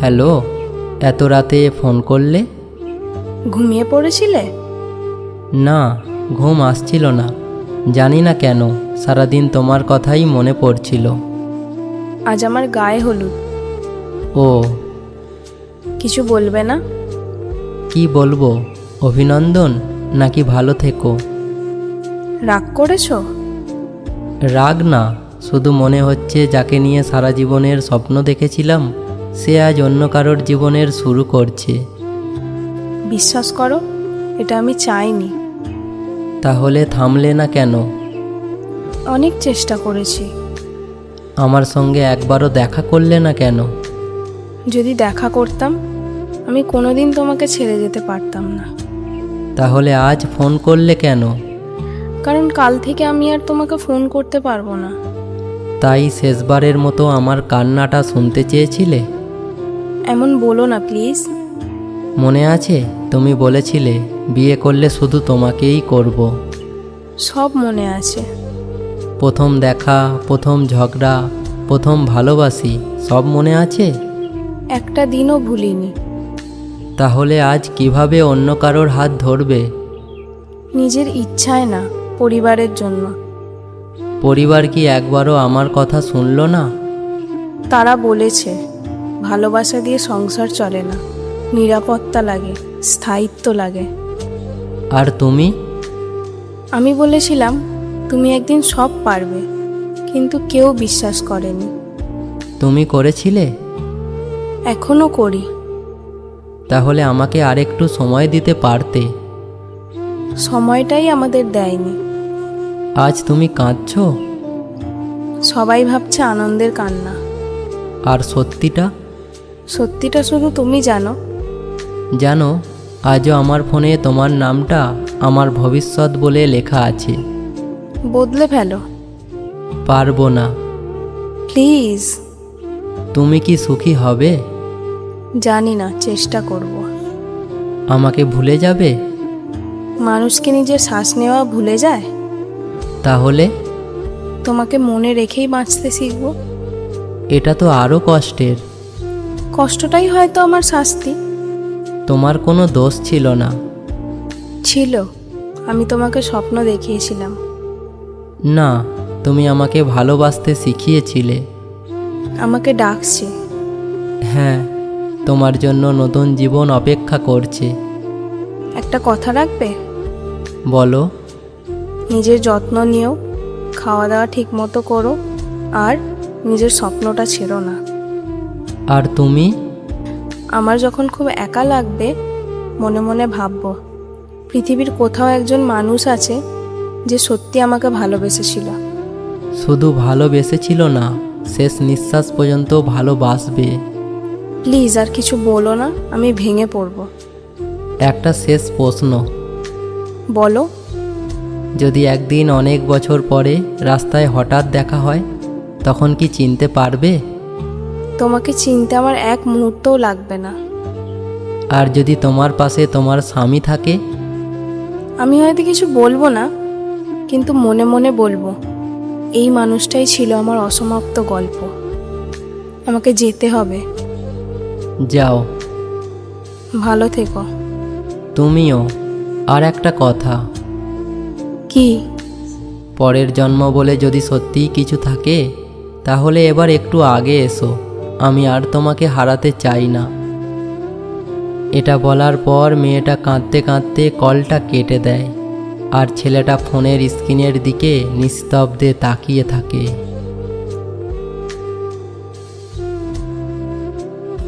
Hello, এত রাতে phone করলে? ঘুমিয়ে পড়েছিলে? না, ঘুম আসছিল না। জানি না কেন সারাদিন তোমার কথাই মনে পড়ছিল। আজ আমার গায়ে হলুদ। ও, কিছু বলবে না? কি বলবো? অভিনন্দন নাকি ভালো থেকো? রাগ করেছো? রাগ না, শুধু মনে হচ্ছে যাকে নিয়ে সারা জীবনের স্বপ্ন দেখেছিলাম সে আজ অন্য কারোর জীবনের শুরু করছে। বিশ্বাস করো, এটা আমি চাইনি। তাহলে থামলে না কেন? অনেক চেষ্টা করেছি। আমার সঙ্গে একবারও দেখা করলে না কেন? যদি দেখা করতাম আমি কোনোদিন তোমাকে ছেড়ে যেতে পারতাম না। তাহলে আজ ফোন করলে কেন? কারণ কাল থেকে আমি আর তোমাকে ফোন করতে পারবো না। তাই শেষবারের মতো আমার কান্নাটা শুনতে চেয়েছিলে? এমন বলো না প্লিজ। মনে আছে তুমি বলেছিলে বিয়ে করলে শুধু তোমাকেই করব। সব মনে আছে। প্রথম দেখা, প্রথম ঝগড়া, প্রথম ভালোবাসি, সব মনে আছে? একটা দিনও ভুলিনি। তাহলে আজ কিভাবে অন্য কারোর হাত ধরবে? নিজের ইচ্ছায় না, পরিবারের জন্য। পরিবার কি একবারও আমার কথা শুনলো না? তারা বলেছে ভালোবাসা দিয়ে সংসার চলে না, নিরাপত্তা লাগে, স্থায়িত্ব লাগে। আর তুমি? আমি বলেছিলাম তুমি একদিন সব পারবে, কিন্তু কেউ বিশ্বাস করেনি। তুমি করেছিলে? এখনো করি। তাহলে আমাকে আরেকটু সময় দিতে পারতে। সময়টাই আমাদের দেয়নি। আজ তুমি কাঁদছো? সবাই ভাবছে আনন্দের কান্না। আর সত্যিটা? সত্যিটা শুধু তুমি জানো। জানো, আজও আমার ফোনে তোমার নামটা আমার ভবিষ্যৎ বলে লেখা আছে। বদলে ফেলো। পারবো না। প্লিজ। তুমি কি সুখী হবে? জানি না, চেষ্টা করব। আমাকে ভুলে যাবে? মানুষকে নিজের শ্বাস নেওয়া ভুলে যায়? তাহলে? তোমাকে মনে রেখেই বাঁচতে শিখব। এটা তো আরও কষ্টের। কষ্টটাই হয়তো আমার শাস্তি। তোমার কোনো দোষ ছিল না। ছিল, আমি তোমাকে স্বপ্ন দেখিয়েছিলাম। না, তুমি আমাকে ভালোবাসতে শিখিয়েছিলে। আমাকে ডাকছে। হ্যাঁ, তোমার জন্য নতুন জীবন অপেক্ষা করছে। একটা কথা রাখবে? বলো। নিজের যত্ন নিও, খাওয়া দাওয়া ঠিক মতো করো, আর নিজের স্বপ্নটা ছেড়ো না। আর তুমি? আমার যখন খুব একা লাগবে মনে মনে ভাববো পৃথিবীর কোথাও একজন মানুষ আছে যে সত্যি আমাকে ভালোবেসেছিল। শুধু ভালোবেসেছিল না, শেষ নিঃশ্বাস পর্যন্ত ভালোবাসবে। প্লিজ আর কিছু বলো না, আমি ভেঙে পড়বো। একটা শেষ প্রশ্ন। বলো। যদি একদিন অনেক বছর পরে রাস্তায় হঠাৎ দেখা হয়, তখন কি চিনতে পারবে? তোমাকে চিনতে আমার এক মুহূর্তও লাগবে না। আর যদি তোমার পাশে তোমার স্বামী থাকে? আমি হয়তো কিছু বলবো না, কিন্তু মনে মনে বলবো এই মানুষটাই ছিল আমার অসমাপ্ত গল্প। আমাকে যেতে হবে। যাও। ভালো থেকো। তুমিও। আর একটা কথা। কি? পরের জন্ম বলে যদি সত্যিই কিছু থাকে, তাহলে এবার একটু আগে এসো। আমি আর তোমাকে হারাতে চাই না। এটা বলার পর মেয়েটা কাঁদতে কাঁদতে কলটা কেটে দেয়, আর ছেলেটা ফোনের স্ক্রিনের দিকে নিস্তব্ধে তাকিয়ে থাকে।